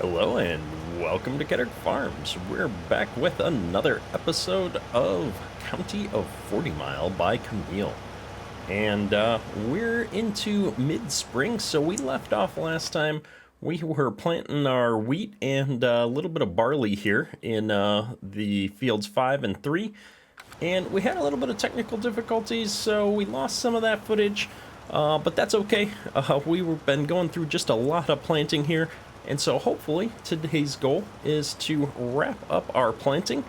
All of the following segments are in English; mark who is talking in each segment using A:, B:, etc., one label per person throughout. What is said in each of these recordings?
A: Hello and welcome to Kettering Farms. We're back with another episode of County of 40 Mile by Camil. And we're into mid-spring, so we left off last time. We were planting our wheat and a little bit of barley here in the fields 5 and 3. And we had a little bit of technical difficulties, so we lost some of that footage. But that's okay. We've been going through just a lot of planting here. And so hopefully today's goal is to wrap up our planting.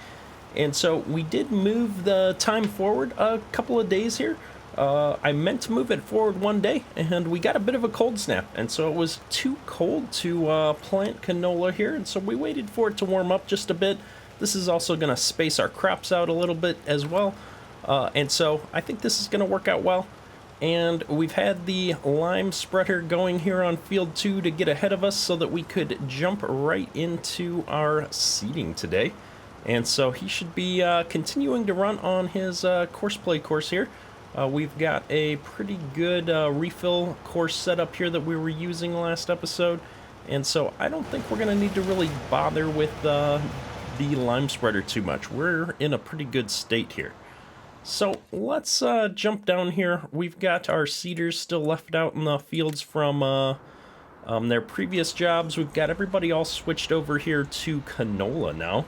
A: And so we did move the time forward a couple of days here. I meant to move it forward one day, and we got a bit of a cold snap. And so it was too cold to plant canola here. And so we waited for it to warm up just a bit. This is also going to space our crops out a little bit as well. And so I think this is going to work out well. And we've had the lime spreader going here on field 2 to get ahead of us so that we could jump right into our seeding today. And so he should be continuing to run on his Courseplay course here. We've got a pretty good refill course set up here that we were using last episode. And so I don't think we're going to need to really bother with the lime spreader too much. We're in a pretty good state here. So let's jump down here. We've got our seeders still left out in the fields from their previous jobs. We've got everybody all switched over here to canola now.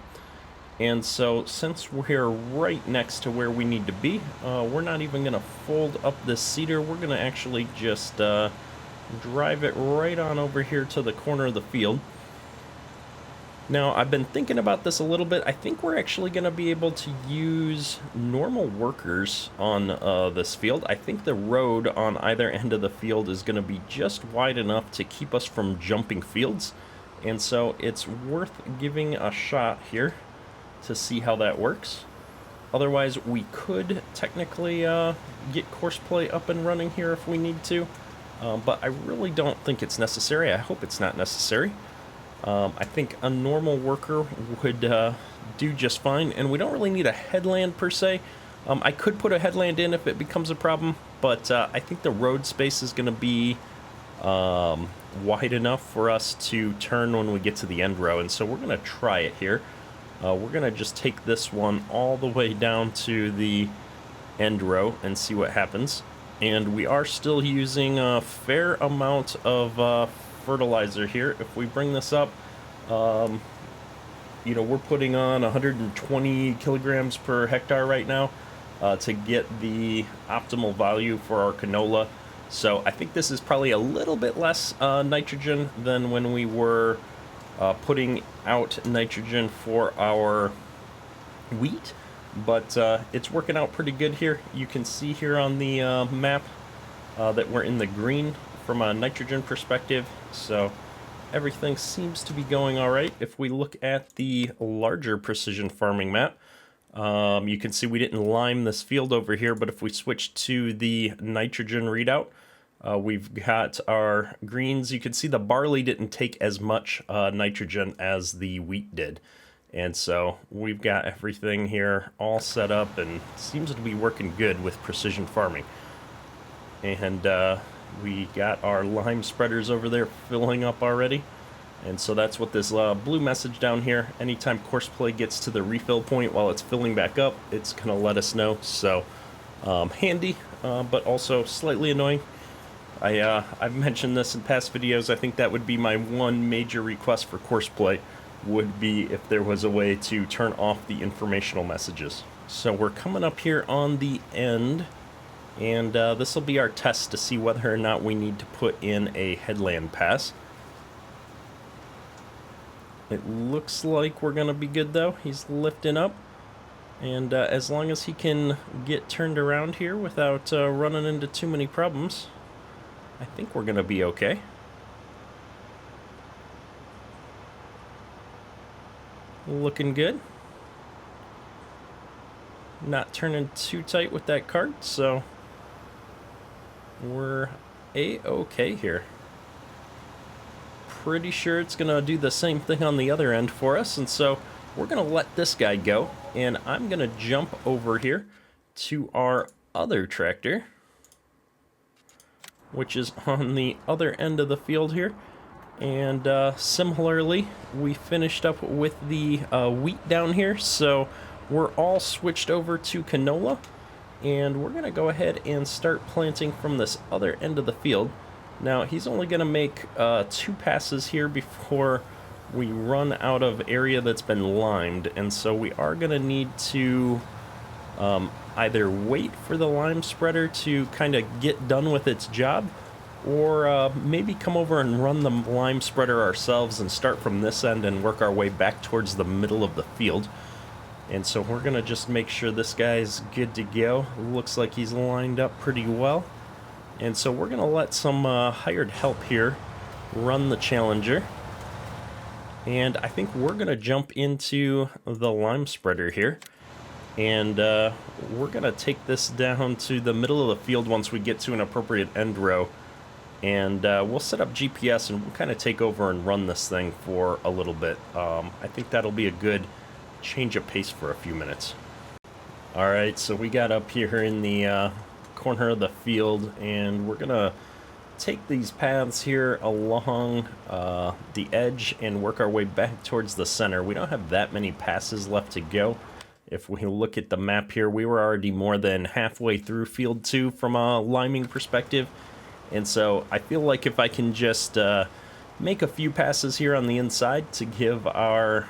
A: And so since we're right next to where we need to be, we're not even going to fold up this seeder. We're going to actually just drive it right on over here to the corner of the field. Now, I've been thinking about this a little bit. I think we're actually going to be able to use normal workers on this field. I think the road on either end of the field is going to be just wide enough to keep us from jumping fields. And so it's worth giving a shot here to see how that works. Otherwise, we could technically get Courseplay up and running here if we need to. But I really don't think it's necessary. I hope it's not necessary. I think a normal worker would do just fine, and we don't really need a headland per se. I could put a headland in if it becomes a problem, but I think the road space is going to be wide enough for us to turn when we get to the end row, and so we're going to try it here. We're going to just take this one all the way down to the end row and see what happens. And we are still using a fair amount of fertilizer here. If we bring this up, we're putting on 120 kilograms per hectare right now to get the optimal value for our canola. So I think this is probably a little bit less nitrogen than when we were putting out nitrogen for our wheat, but it's working out pretty good here. You can see here on the map that we're in the green from a nitrogen perspective, so everything seems to be going all right. If we look at the larger precision farming map, you can see we didn't lime this field over here, but if we switch to the nitrogen readout, we've got our greens. You can see the barley didn't take as much nitrogen as the wheat did. And so we've got everything here all set up and seems to be working good with precision farming. And we got our lime spreaders over there filling up already. And so that's what this blue message down here, anytime Courseplay gets to the refill point while it's filling back up, it's going to let us know. So handy, but also slightly annoying. I've mentioned this in past videos. I think that would be my one major request for Courseplay, would be if there was a way to turn off the informational messages. So we're coming up here on the end. And this will be our test to see whether or not we need to put in a headland pass. It looks like we're going to be good though. He's lifting up. And as long as he can get turned around here without running into too many problems, I think we're going to be okay. Looking good. Not turning too tight with that cart, so we're a-okay here. Pretty sure it's going to do the same thing on the other end for us, and so we're going to let this guy go, and I'm going to jump over here to our other tractor, which is on the other end of the field here, And similarly, we finished up with the wheat down here, so we're all switched over to canola, and we're going to go ahead and start planting from this other end of the field. Now, he's only going to make 2 passes here before we run out of area that's been limed, and so we are going to need to either wait for the lime spreader to kind of get done with its job, or maybe come over and run the lime spreader ourselves and start from this end and work our way back towards the middle of the field. And so we're going to just make sure this guy's good to go. Looks like he's lined up pretty well. And so we're going to let some hired help here run the Challenger. And I think we're going to jump into the lime spreader here. And we're going to take this down to the middle of the field once we get to an appropriate end row. And we'll set up GPS and we'll kind of take over and run this thing for a little bit. I think that'll be a good change of pace for a few minutes. Alright, so we got up here in the corner of the field, and we're gonna take these paths here along the edge and work our way back towards the center. We don't have that many passes left to go. If we look at the map here, we were already more than halfway through field 2 from a liming perspective. And so I feel like if I can just make a few passes here on the inside to give our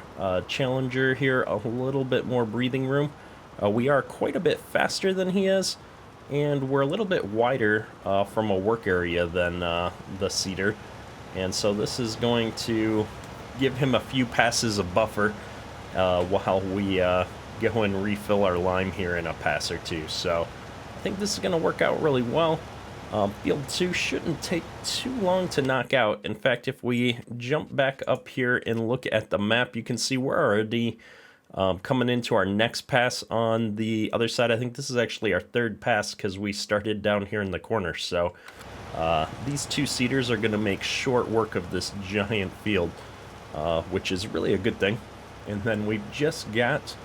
A: Challenger here a little bit more breathing room. We are quite a bit faster than he is, and we're a little bit wider from a work area than the Cedar. And so this is going to give him a few passes of buffer while we go and refill our lime here in a pass or two. So I think this is going to work out really well. Field 2 shouldn't take too long to knock out. In fact, if we jump back up here and look at the map, you can see we're already coming into our next pass on the other side. I think this is actually our 3rd pass because we started down here in the corner. So these 2 Cedars are going to make short work of this giant field, which is really a good thing. And then we've just got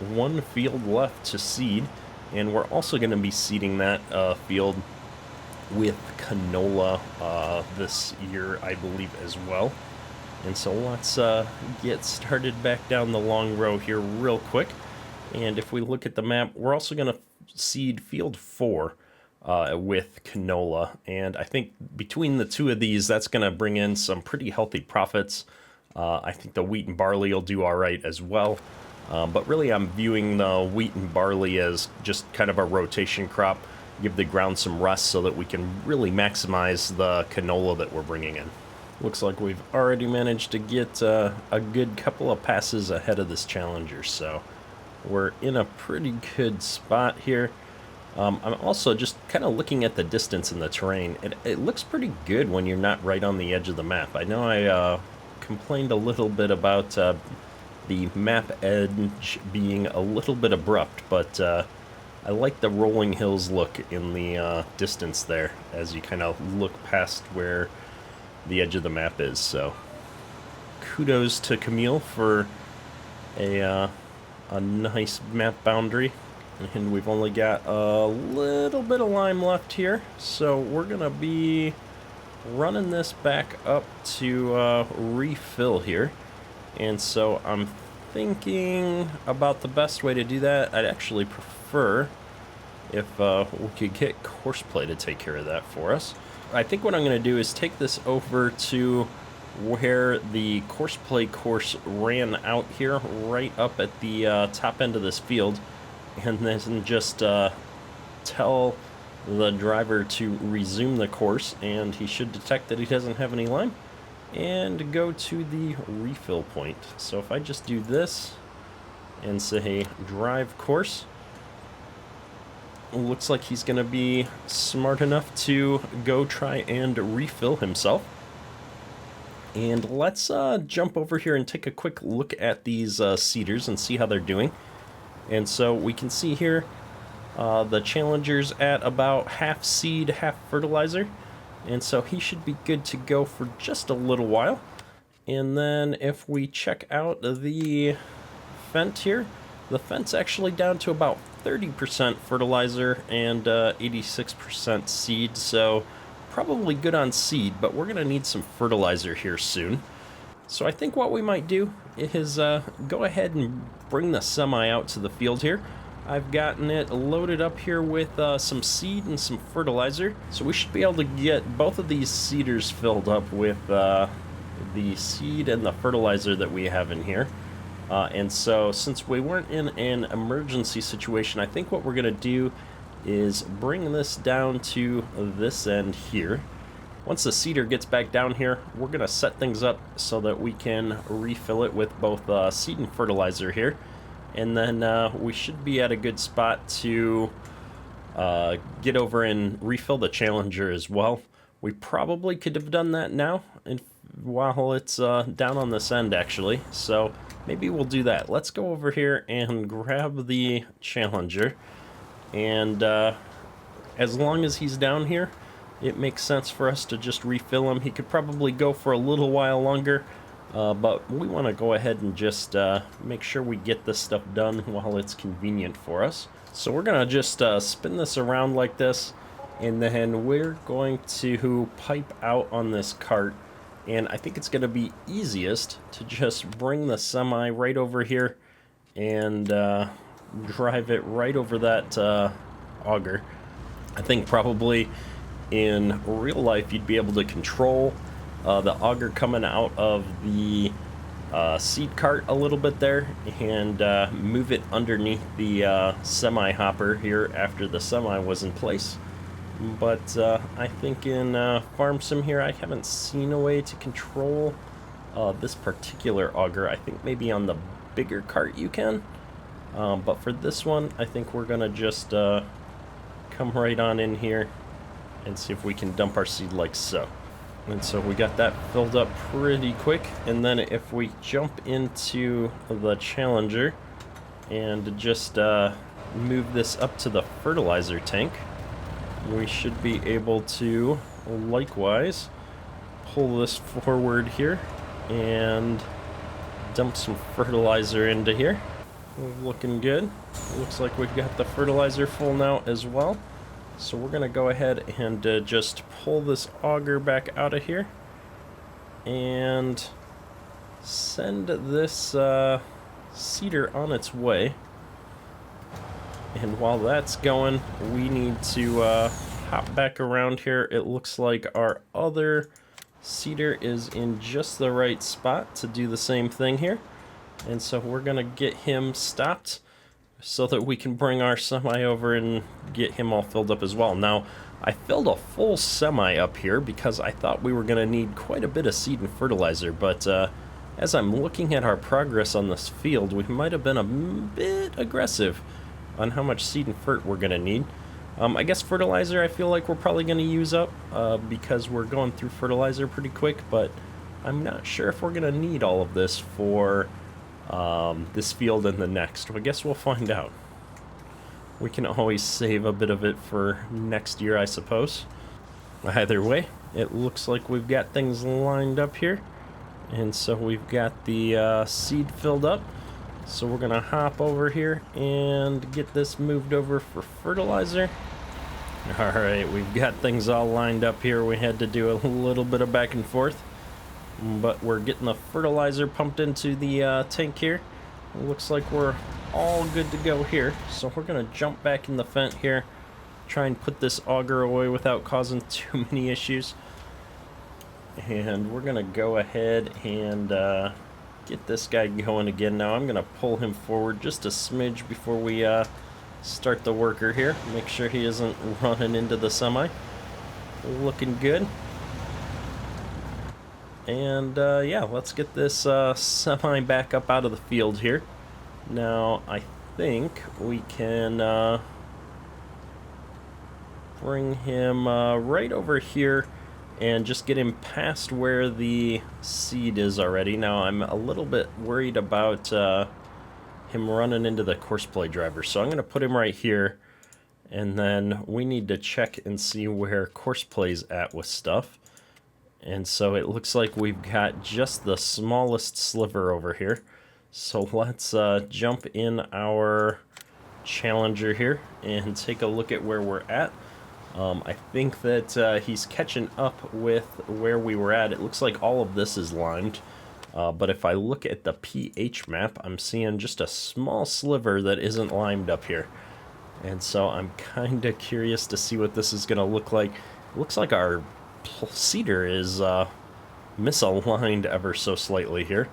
A: 1 field left to seed, and we're also going to be seeding that field with canola this year, I believe, as well. And so let's get started back down the long row here real quick. And if we look at the map, we're also going to seed field 4 with canola. And I think between the 2 of these, that's going to bring in some pretty healthy profits. I think the wheat and barley will do all right as well. But really, I'm viewing the wheat and barley as just kind of a rotation crop. Give the ground some rest so that we can really maximize the canola that we're bringing in. Looks like we've already managed to get a good couple of passes ahead of this Challenger, so we're in a pretty good spot here. I'm also just kind of looking at the distance in the terrain. It looks pretty good when you're not right on the edge of the map. I know I complained a little bit about the map edge being a little bit abrupt, but I like the rolling hills look in the distance there as you kind of look past where the edge of the map is. So kudos to Camil for a nice map boundary. And we've only got a little bit of lime left here, so we're going to be running this back up to refill here. And so I'm thinking about the best way to do that. I'd actually prefer if we could get Courseplay to take care of that for us. I think what I'm going to do is take this over to where the Courseplay course ran out here, right up at the top end of this field, and then just tell the driver to resume the course, and he should detect that he doesn't have any lime, and go to the refill point. So if I just do this and say drive course, looks like he's going to be smart enough to go try and refill himself. And let's jump over here and take a quick look at these Cedars and see how they're doing. And so we can see here the Challenger's at about half seed, half fertilizer. And so he should be good to go for just a little while. And then if we check out the Fent here, the Fent's actually down to about 30% fertilizer and 86% seed. So probably good on seed, but we're going to need some fertilizer here soon. So I think what we might do is go ahead and bring the semi out to the field here. I've gotten it loaded up here with some seed and some fertilizer. So we should be able to get both of these seeders filled up with the seed and the fertilizer that we have in here. And so since we weren't in an emergency situation, I think what we're going to do is bring this down to this end here. Once the seeder gets back down here, we're going to set things up so that we can refill it with both seed and fertilizer here. And then we should be at a good spot to get over and refill the Challenger as well. We probably could have done that now while it's down on this end, actually. So maybe we'll do that. Let's go over here and grab the Challenger. And as long as he's down here, it makes sense for us to just refill him. He could probably go for a little while longer. But we want to go ahead and just make sure we get this stuff done while it's convenient for us. So we're going to just spin this around like this, and then we're going to pipe out on this cart. And I think it's going to be easiest to just bring the semi right over here and drive it right over that auger. I think probably in real life you'd be able to control the auger coming out of the seed cart a little bit there and move it underneath the semi hopper here after the semi was in place. But I think in Farm Sim here I haven't seen a way to control this particular auger. I think maybe on the bigger cart you can, but for this one I think we're gonna just come right on in here and see if we can dump our seed like so. And so we got that filled up pretty quick. And then if we jump into the Challenger and just move this up to the fertilizer tank, we should be able to likewise pull this forward here and dump some fertilizer into here. Looking good. Looks like we've got the fertilizer full now as well. So we're going to go ahead and just pull this auger back out of here and send this seeder on its way. And while that's going, we need to hop back around here. It looks like our other seeder is in just the right spot to do the same thing here. And so we're going to get him stopped so that we can bring our semi over and get him all filled up as well. Now, I filled a full semi up here because I thought we were going to need quite a bit of seed and fertilizer, but as I'm looking at our progress on this field, we might have been a bit aggressive on how much seed and fert we're going to need. I guess fertilizer I feel like we're probably going to use up because we're going through fertilizer pretty quick, but I'm not sure if we're going to need all of this for this field and the next. I guess we'll find out. We can always save a bit of it for next year, I suppose. Either way, it looks like we've got things lined up here. And so we've got the seed filled up. So we're going to hop over here and get this moved over for fertilizer. Alright, we've got things all lined up here. We had to do a little bit of back and forth, but we're getting the fertilizer pumped into the tank here. It looks like we're all good to go here. So we're going to jump back in the fence here, try and put this auger away without causing too many issues. And we're going to go ahead and get this guy going again. Now I'm going to pull him forward just a smidge before we start the worker here. Make sure he isn't running into the semi. Looking good. And yeah, let's get this semi back up out of the field here. Now I think we can bring him right over here and just get him past where the seed is already. Now I'm a little bit worried about him running into the Courseplay driver, so I'm going to put him right here, and then we need to check and see where Courseplay's at with stuff. And so it looks like we've got just the smallest sliver over here. So let's jump in our Challenger here and take a look at where we're at. I think that he's catching up with where we were at. It looks like all of this is limed. But if I look at the pH map, I'm seeing just a small sliver that isn't limed up here. And so I'm kind of curious to see what this is going to look like. It looks like our cedar is misaligned ever so slightly here.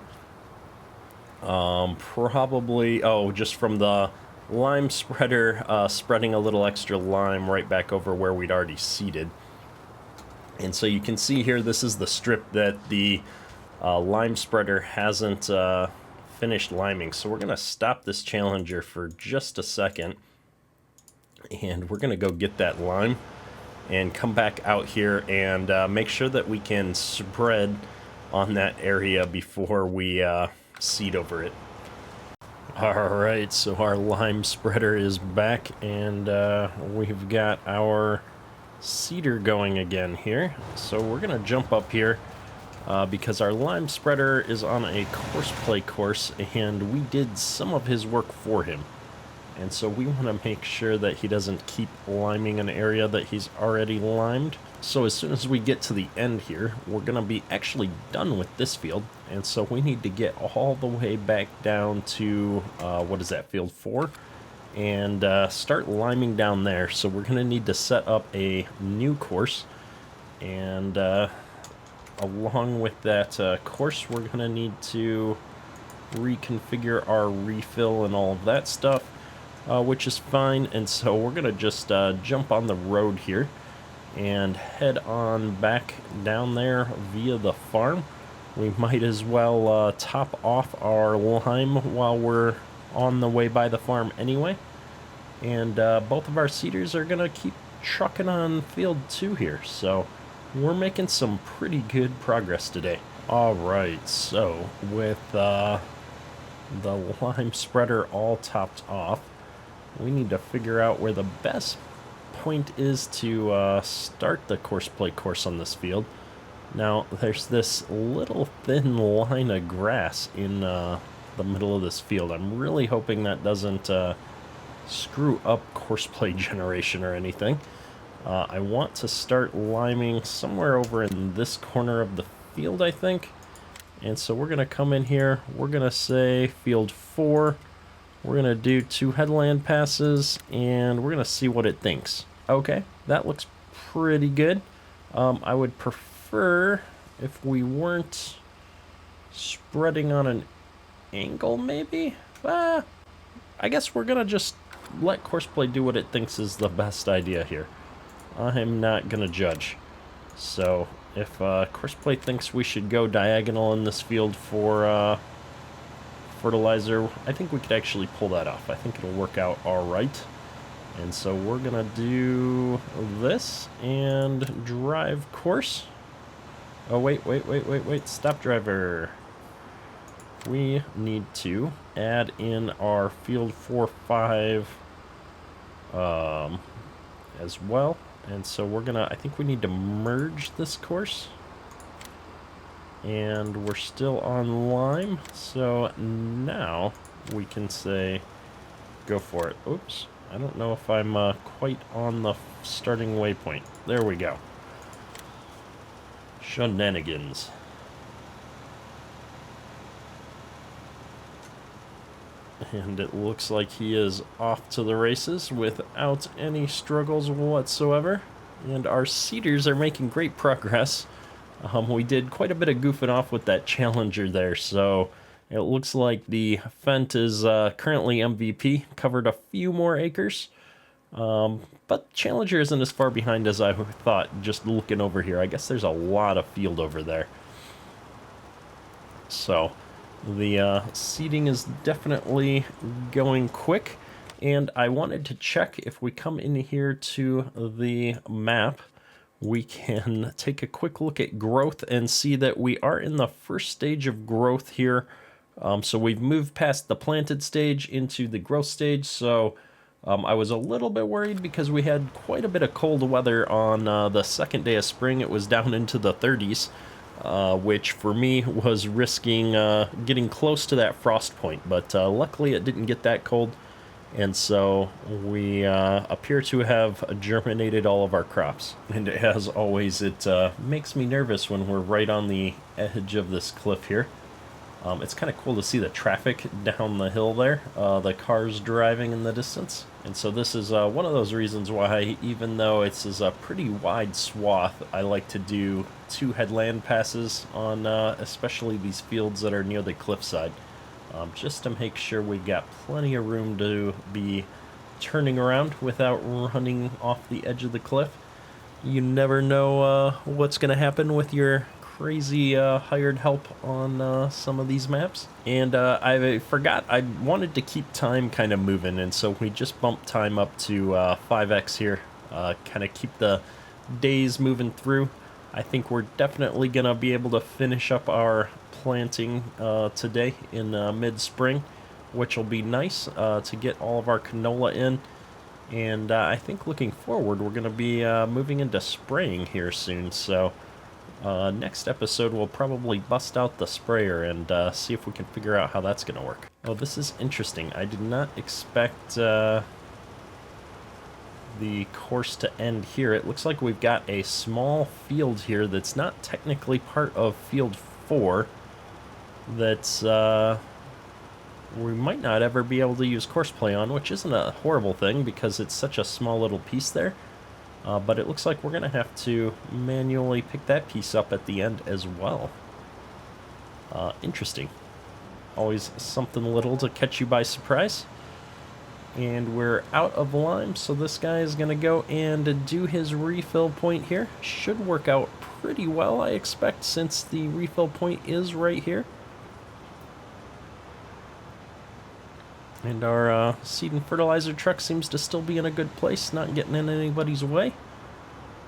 A: Probably, just from the lime spreader spreading a little extra lime right back over where we'd already seeded. And so you can see here, this is the strip that the lime spreader hasn't finished liming. So we're going to stop this Challenger for just a second. And we're going to go get that lime and come back out here and make sure that we can spread on that area before we seed over it. Alright, so our lime spreader is back and we've got our cedar going again here. So we're going to jump up here because our lime spreader is on a Courseplay course and we did some of his work for him. And so we want to make sure that he doesn't keep liming an area that he's already limed. So as soon as we get to the end here, we're going to be actually done with this field. And so we need to get all the way back down to, what is that, field 4? And start liming down there. So we're going to need to set up a new course. And along with that course, we're going to need to reconfigure our refill and all of that stuff. Which is fine, and so we're going to just jump on the road here and head on back down there via the farm. We might as well top off our lime while we're on the way by the farm anyway. And both of our cedars are going to keep trucking on field 2 here, so we're making some pretty good progress today. Alright, so with the lime spreader all topped off, we need to figure out where the best point is to start the Courseplay course on this field. Now, there's this little thin line of grass in the middle of this field. I'm really hoping that doesn't screw up Courseplay generation or anything. I want to start liming somewhere over in this corner of the field, I think. And so we're going to come in here. We're going to say field 4. We're going to do 2 headland passes, and we're going to see what it thinks. Okay, that looks pretty good. I would prefer if we weren't spreading on an angle, maybe? I guess we're going to just let Courseplay do what it thinks is the best idea here. I'm not going to judge. So, if Courseplay thinks we should go diagonal in this field for fertilizer, I think we could actually pull that off. I think it'll work out all right. And so we're gonna do this and drive course. Oh, wait, stop driver. We need to add in our field 4-5 as well. And so we're gonna, I think we need to merge this course. And we're still on lime, so now we can say go for it. Oops, I don't know if I'm quite on the starting waypoint. There we go. Shenanigans. And it looks like he is off to the races without any struggles whatsoever. And our cedars are making great progress. We did quite a bit of goofing off with that Challenger there, so it looks like the Fent is currently MVP, covered a few more acres, but Challenger isn't as far behind as I thought just looking over here. I guess there's a lot of field over there. So the seeding is definitely going quick, and I wanted to check if we come in here to the map, we can take a quick look at growth and see that we are in the first stage of growth here. So we've moved past the planted stage into the growth stage. So I was a little bit worried because we had quite a bit of cold weather on the second day of spring. It was down into the 30s, which for me was risking getting close to that frost point. But luckily it didn't get that cold. And so we appear to have germinated all of our crops. And as always, it makes me nervous when we're right on the edge of this cliff here. It's kind of cool to see the traffic down the hill there, the cars driving in the distance. And so this is one of those reasons why, even though it's a pretty wide swath, I like to do 2 headland passes on especially these fields that are near the cliffside. Just to make sure we got plenty of room to be turning around without running off the edge of the cliff. You never know what's going to happen with your crazy hired help on some of these maps. And I forgot I wanted to keep time kind of moving, and so we just bumped time up to 5x here, kind of keep the days moving through. I think we're definitely going to be able to finish up our planting today in mid-spring, which will be nice to get all of our canola in. And I think looking forward, we're going to be moving into spraying here soon. So next episode, we'll probably bust out the sprayer and see if we can figure out how that's going to work. Oh, this is interesting. I did not expect the course to end here. It looks like we've got a small field here that's not technically part of field 4 that's we might not ever be able to use Courseplay on, which isn't a horrible thing because it's such a small little piece there. But it looks like we're going to have to manually pick that piece up at the end as well. Interesting. Always something little to catch you by surprise. And we're out of lime, so this guy is going to go and do his refill point here. Should work out pretty well, I expect, since the refill point is right here. And our seed and fertilizer truck seems to still be in a good place, not getting in anybody's way.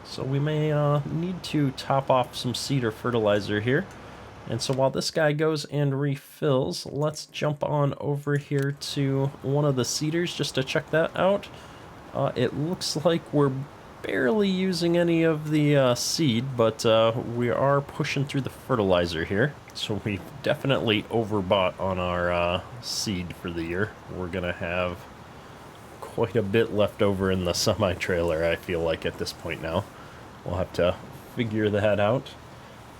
A: So we may need to top off some seed or fertilizer here. And so while this guy goes and refills, let's jump on over here to one of the seeders just to check that out. It looks like we're barely using any of the seed, but we are pushing through the fertilizer here. So we've definitely overbought on our seed for the year. We're going to have quite a bit left over in the semi-trailer, I feel like, at this point now. We'll have to figure that out.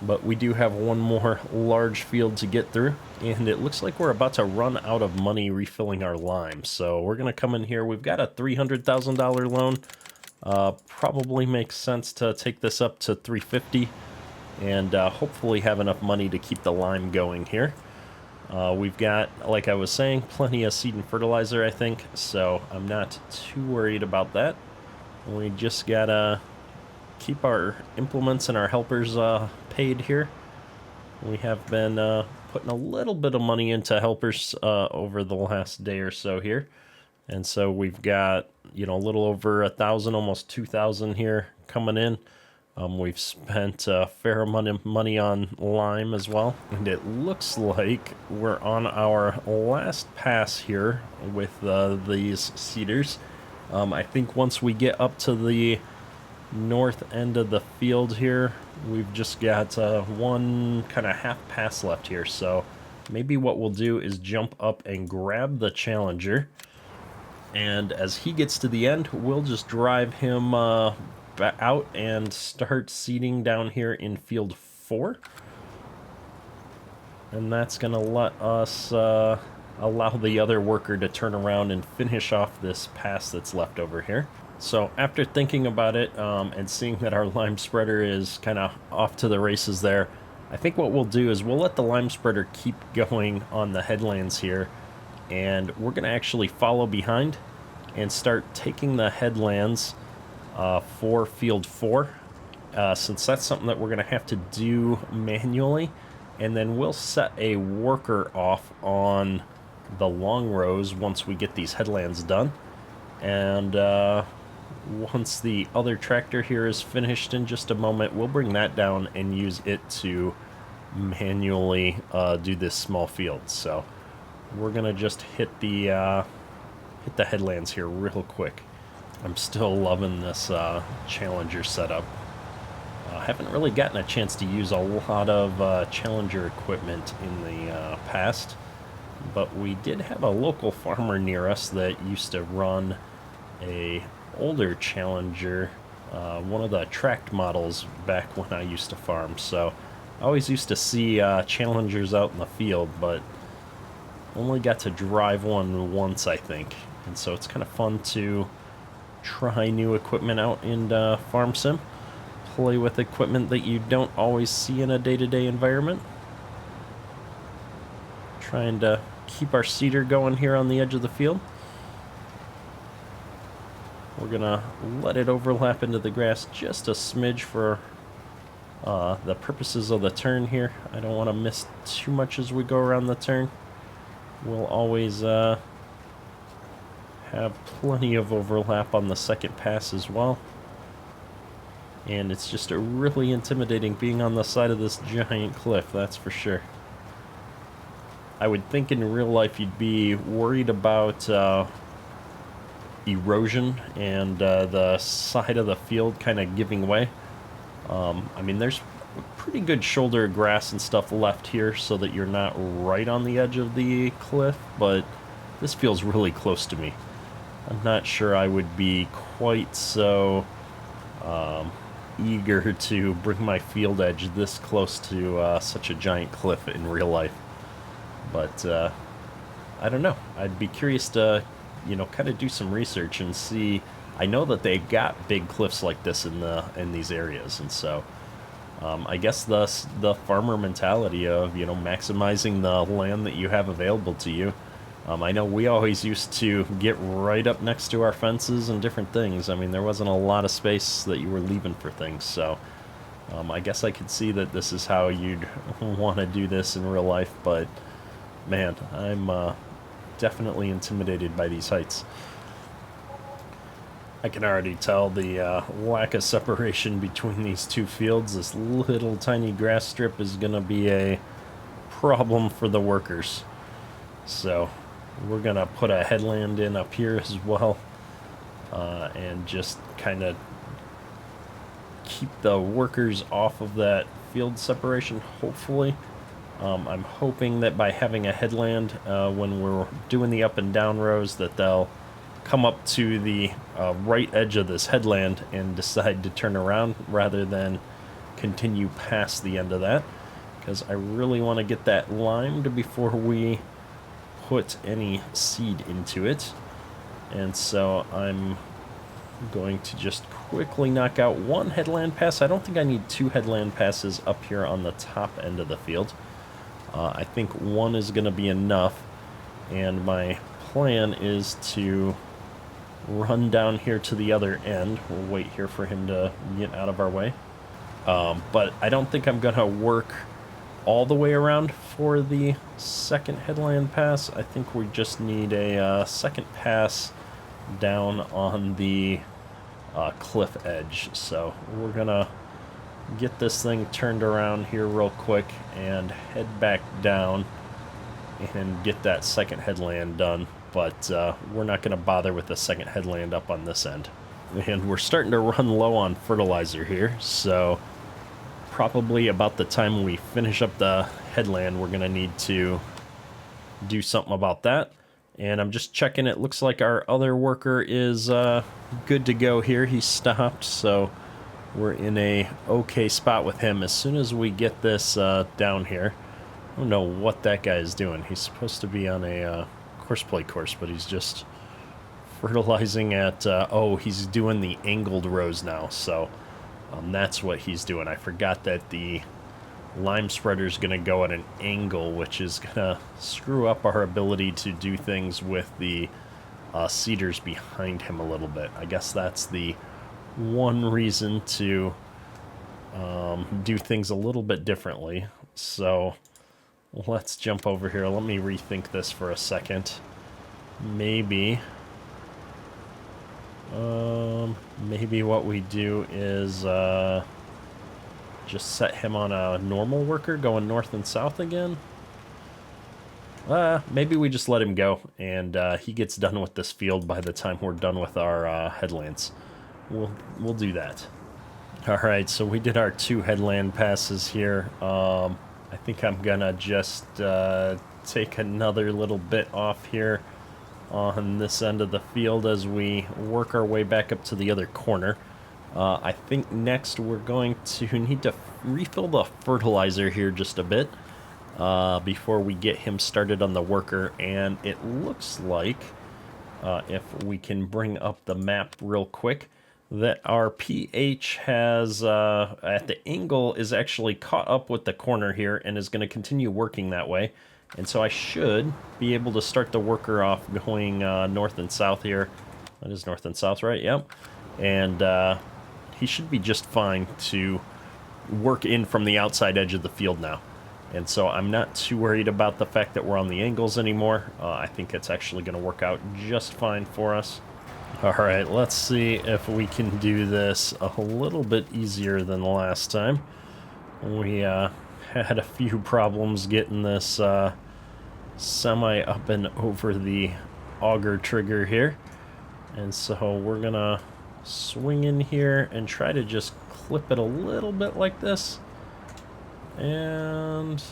A: But we do have one more large field to get through, and it looks like we're about to run out of money refilling our lime. So we're going to come in here. We've got a $300,000 loan. Probably makes sense to take this up to $350,000 and hopefully have enough money to keep the lime going here. We've got, like I was saying, plenty of seed and fertilizer, I think, so I'm not too worried about that. We just gotta keep our implements and our helpers paid here. We have been putting a little bit of money into helpers over the last day or so here, and so we've got, you know, a little over 1,000, almost 2,000 here coming in. We've spent a fair amount of money on lime as well, and it looks like we're on our last pass here with these seeders. I think once we get up to the north end of the field here, we've just got one kind of half pass left here, so maybe what we'll do is jump up and grab the Challenger, and as he gets to the end, we'll just drive him out and start seeding down here in field 4, and that's gonna let us allow the other worker to turn around and finish off this pass that's left over here. So after thinking about it and seeing that our lime spreader is kind of off to the races there, I think what we'll do is we'll let the lime spreader keep going on the headlands here, and we're going to actually follow behind and start taking the headlands for field 4, since that's something that we're going to have to do manually, and then we'll set a worker off on the long rows once we get these headlands done. And once the other tractor here is finished in just a moment, we'll bring that down and use it to manually do this small field. So we're gonna just hit the headlands here real quick. I'm still loving this Challenger setup. Haven't really gotten a chance to use a lot of Challenger equipment in the past. but we did have a local farmer near us that used to run a older Challenger, one of the tracked models back when I used to farm. So I always used to see Challengers out in the field, but only got to drive one once, I think. And so it's kind of fun to try new equipment out in Farm Sim. Play with equipment that you don't always see in a day-to-day environment. Trying to keep our seeder going here on the edge of the field. We're gonna let it overlap into the grass just a smidge for the purposes of the turn here. I don't want to miss too much as we go around the turn. We'll always have plenty of overlap on the second pass as well. And it's just really intimidating being on the side of this giant cliff, that's for sure. I would think in real life you'd be worried about erosion and the side of the field kind of giving way. I mean, there's pretty good shoulder grass and stuff left here so that you're not right on the edge of the cliff, but this feels really close to me. I'm not sure I would be quite so eager to bring my field edge this close to such a giant cliff in real life. But I don't know. I'd be curious to, kind of do some research and see. I know that they got big cliffs like this in these areas, and so I guess the farmer mentality of maximizing the land that you have available to you. I know we always used to get right up next to our fences and different things. I mean, there wasn't a lot of space that you were leaving for things, so I guess I could see that this is how you'd want to do this in real life, but man, I'm definitely intimidated by these heights. I can already tell the lack of separation between these two fields. This little tiny grass strip is going to be a problem for the workers. So we're going to put a headland in up here as well, and just kind of keep the workers off of that field separation, hopefully. I'm hoping that by having a headland, when we're doing the up and down rows, that they'll come up to the right edge of this headland and decide to turn around rather than continue past the end of that, because I really want to get that limed before we put any seed into it. And so I'm going to just quickly knock out one headland pass. I don't think I need two headland passes up here on the top end of the field. I think one is going to be enough, and my plan is to run down here to the other end. We'll wait here for him to get out of our way. But I don't think I'm going to work all the way around for the second headland pass. I think we just need a second pass down on the cliff edge. So we're going to get this thing turned around here real quick and head back down and get that second headland done. But we're not going to bother with the second headland up on this end. And we're starting to run low on fertilizer here, so probably about the time we finish up the headland, we're going to need to do something about that. And I'm just checking. It looks like our other worker is good to go here. He stopped, so we're in a okay spot with him. As soon as we get this down here, I don't know what that guy is doing. He's supposed to be on a Courseplay course, but he's just fertilizing at, he's doing the angled rows now, so that's what he's doing. I forgot that the lime spreader is going to go at an angle, which is going to screw up our ability to do things with the cedars behind him a little bit. I guess that's the one reason to do things a little bit differently. So let's jump over here. Let me rethink this for a second. Maybe what we do is just set him on a normal worker going north and south again. Maybe we just let him go and he gets done with this field by the time we're done with our headlands. We'll do that. All right, so we did our 2 headland passes here. I think I'm gonna just take another little bit off here on this end of the field as we work our way back up to the other corner. I think next we're going to need to refill the fertilizer here just a bit before we get him started on the worker, and it looks like if we can bring up the map real quick, that our pH has at the angle is actually caught up with the corner here and is going to continue working that way. And so I should be able to start the worker off going north and south here. That is north and south, right? Yep. And he should be just fine to work in from the outside edge of the field now. And so I'm not too worried about the fact that we're on the angles anymore. I think it's actually going to work out just fine for us. All right, let's see if we can do this a little bit easier than the last time. We had a few problems getting this semi up and over the auger trigger here. And so we're going to swing in here and try to just clip it a little bit like this. And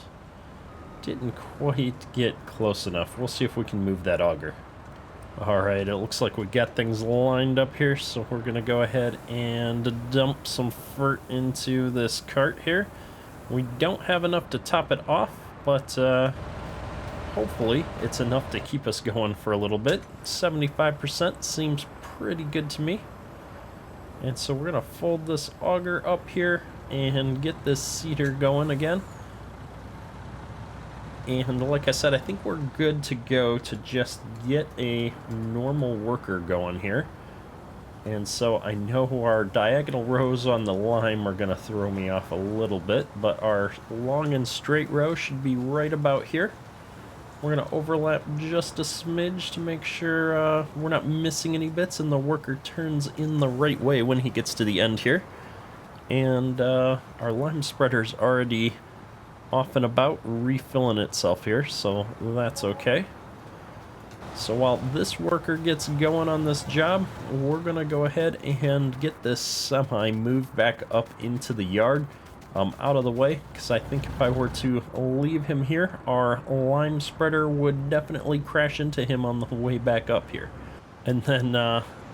A: didn't quite get close enough. We'll see if we can move that auger. Alright, it looks like we got things lined up here, so we're going to go ahead and dump some fert into this cart here. We don't have enough to top it off, but hopefully it's enough to keep us going for a little bit. 75% seems pretty good to me. And so we're going to fold this auger up here and get this seeder going again. And like I said, I think we're good to go to just get a normal worker going here. And so I know our diagonal rows on the lime are going to throw me off a little bit, but our long and straight row should be right about here. We're going to overlap just a smidge to make sure we're not missing any bits and the worker turns in the right way when he gets to the end here. And our lime spreader's already off and about, refilling itself here, so that's okay. So while this worker gets going on this job, we're going to go ahead and get this semi moved back up into the yard, out of the way, because I think if I were to leave him here, our lime spreader would definitely crash into him on the way back up here. And then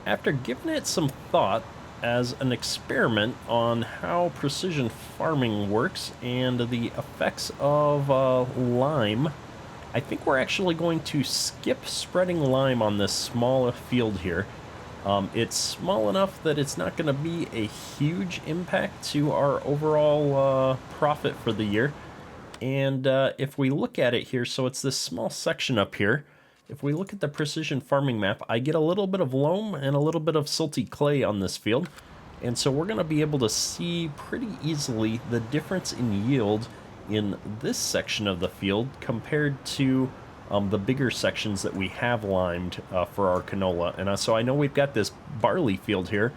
A: after giving it some thought, as an experiment on how precision farming works and the effects of lime, I think we're actually going to skip spreading lime on this small field here. It's small enough that it's not going to be a huge impact to our overall profit for the year. And if we look at it here, so it's this small section up here. If we look at the precision farming map, I get a little bit of loam and a little bit of silty clay on this field. And so we're going to be able to see pretty easily the difference in yield in this section of the field compared to the bigger sections that we have limed for our canola. And so I know we've got this barley field here,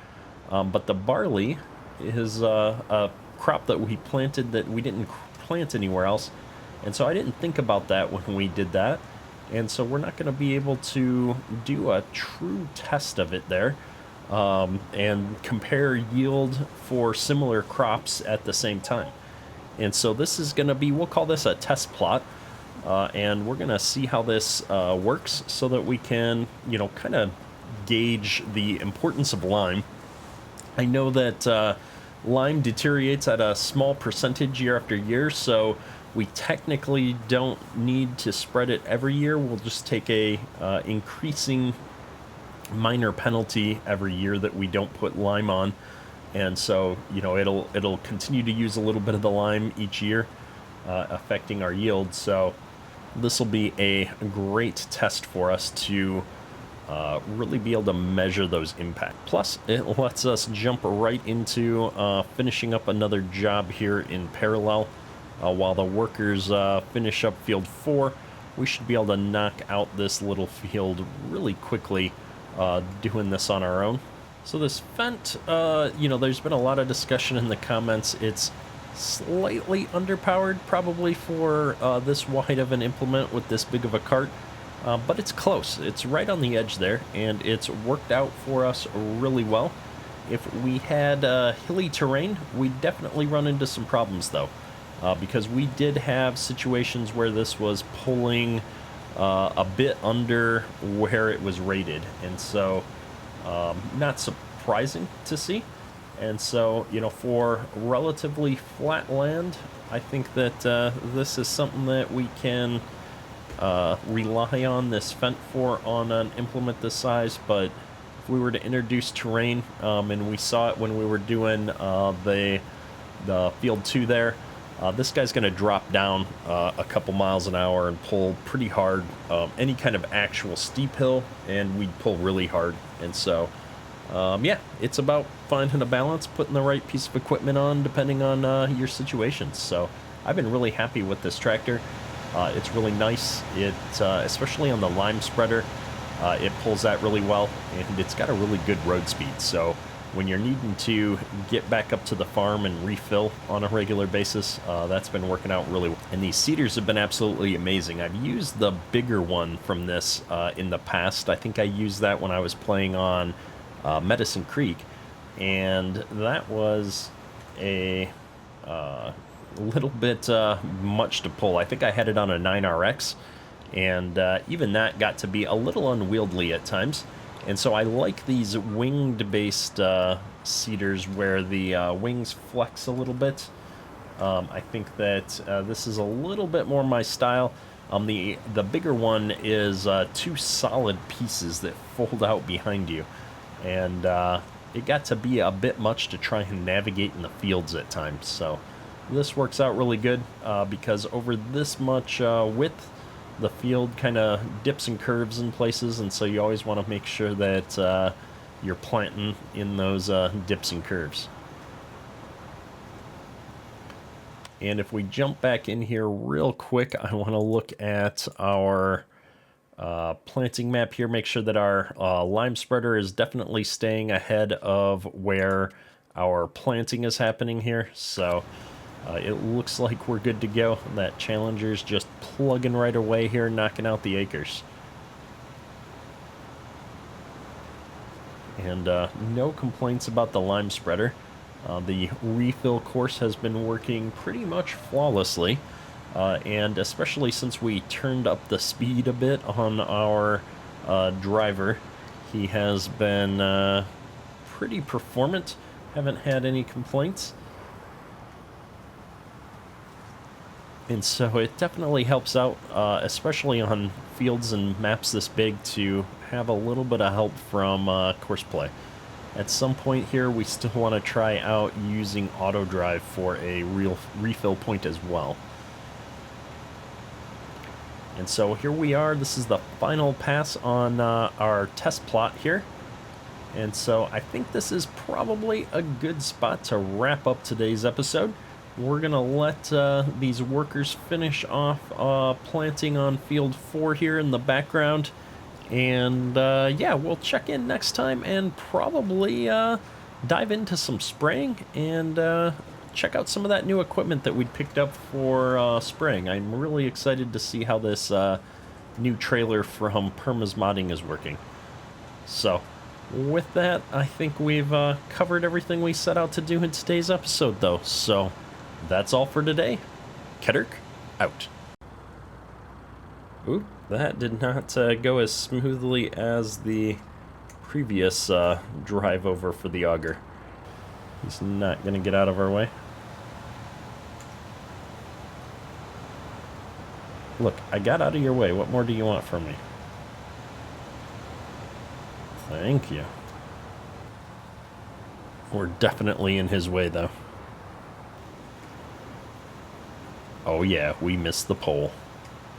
A: but the barley is a crop that we planted that we didn't plant anywhere else. And so I didn't think about that when we did that. And so we're not going to be able to do a true test of it there and compare yield for similar crops at the same time. And so this is going to be, we'll call this a test plot, and we're going to see how this works so that we can, kind of gauge the importance of lime. I know that lime deteriorates at a small percentage year after year, so we technically don't need to spread it every year. We'll just take a increasing minor penalty every year that we don't put lime on. And so, it'll continue to use a little bit of the lime each year, affecting our yield. So this will be a great test for us to really be able to measure those impacts. Plus, it lets us jump right into finishing up another job here in parallel. While the workers finish up field 4, we should be able to knock out this little field really quickly doing this on our own. So this Fendt, there's been a lot of discussion in the comments. It's slightly underpowered probably for this wide of an implement with this big of a cart, but it's close. It's right on the edge there, and it's worked out for us really well. If we had hilly terrain, we'd definitely run into some problems though. because we did have situations where this was pulling a bit under where it was rated, and so not surprising to see. And so, you know, for relatively flat land, I think that this is something that we can rely on this fent for on an implement this size. But if we were to introduce terrain, and we saw it when we were doing the field 2 there, this guy's going to drop down a couple miles an hour and pull pretty hard, any kind of actual steep hill, and we'd pull really hard. And so yeah, it's about finding a balance, putting the right piece of equipment on depending on your situations. So I've been really happy with this tractor. It's really nice. It especially on the lime spreader, it pulls that really well, and it's got a really good road speed. So when you're needing to get back up to the farm and refill on a regular basis, that's been working out really well. And these seeders have been absolutely amazing. I've used the bigger one from this in the past. I think I used that when I was playing on Medicine Creek, and that was a little bit much to pull. I think I had it on a 9RX, and even that got to be a little unwieldy at times. And so I like these winged based seeders where the wings flex a little bit. I think that this is a little bit more my style. The bigger one is 2 solid pieces that fold out behind you, and it got to be a bit much to try and navigate in the fields at times. So this works out really good because over this much width, the field kind of dips and curves in places, and so you always want to make sure that you're planting in those dips and curves. And if we jump back in here real quick, I want to look at our planting map here, make sure that our lime spreader is definitely staying ahead of where our planting is happening here. So it looks like we're good to go. That Challenger's just plugging right away here, knocking out the acres. And no complaints about the lime spreader. The refill course has been working pretty much flawlessly. And especially since we turned up the speed a bit on our driver, he has been pretty performant. Haven't had any complaints. And so it definitely helps out, especially on fields and maps this big, to have a little bit of help from Courseplay. At some point here, we still want to try out using auto drive for a real refill point as well. And so here we are. This is the final pass on our test plot here. And so I think this is probably a good spot to wrap up today's episode. We're going to let these workers finish off planting on field 4 here in the background. And yeah, we'll check in next time and probably dive into some spraying and check out some of that new equipment that we'd picked up for spraying. I'm really excited to see how this new trailer from Perma's Modding is working. So with that, I think we've covered everything we set out to do in today's episode, though. So that's all for today. Kedurk, out. Oop, that did not go as smoothly as the previous drive over for the auger. He's not going to get out of our way. Look, I got out of your way. What more do you want from me? Thank you. We're definitely in his way, though. Oh yeah, we missed the pole.